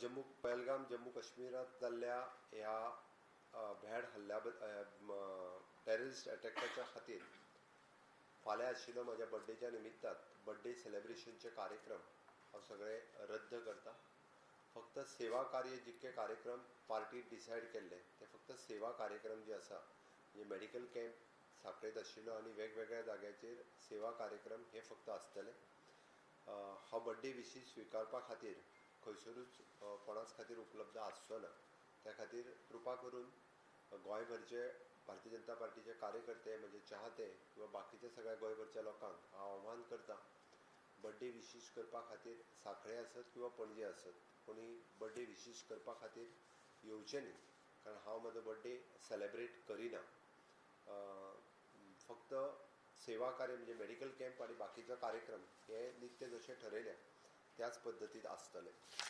पहलगाम जम्मू काश्मीरात जाल्ल्या ह्या भ्याड हल्ल्या टेररिस्ट अटॅकाच्या खातीर फाल्यां आशिल्लो म्हज्या बर्थडेच्या निमित्तात बर्थडे सेलिब्रेशनचे कार्यक्रम हांव सगळे रद्द करता. फक्त सेवा कार्य जितके कार्यक्रम पार्टी डिसायड केल्ले ते फक्त सेवा कार्यक्रम जे आसा म्हणजे मेडिकल कॅम्प सांखळेत आशिल्लो आनी वेगवेगळ्या जाग्याचेर सेवा कार्यक्रम हे फक्त आसतले. हो बर्थडे विशीश स्विकारपा खातीर खंयसरूच कोणाच खातीर उपलब्ध आसचो ना. त्या खातीर कृपा करून गोंयभरचे भारतीय जनता पार्टीचे कार्यकर्ते म्हणजे चाहते किंवा बाकीच्या सगळ्या गोंयभरच्या लोकांक हांव आव्हान करता बर्थडे विशीश करपा खातीर सांखळे आसत किंवा पणजे आसत कोणी बर्थडे विशीश करपा खातीर येवचें न्ही, कारण हांव म्हजो बर्थडे सेलेब्रेट करिना. फक्त सेवा कार्य म्हणजे मेडिकल कॅम्प आनी बाकीचो कार्यक्रम हे नित्य जशें ठरयल्या त्याच पद्दतीत आसतले.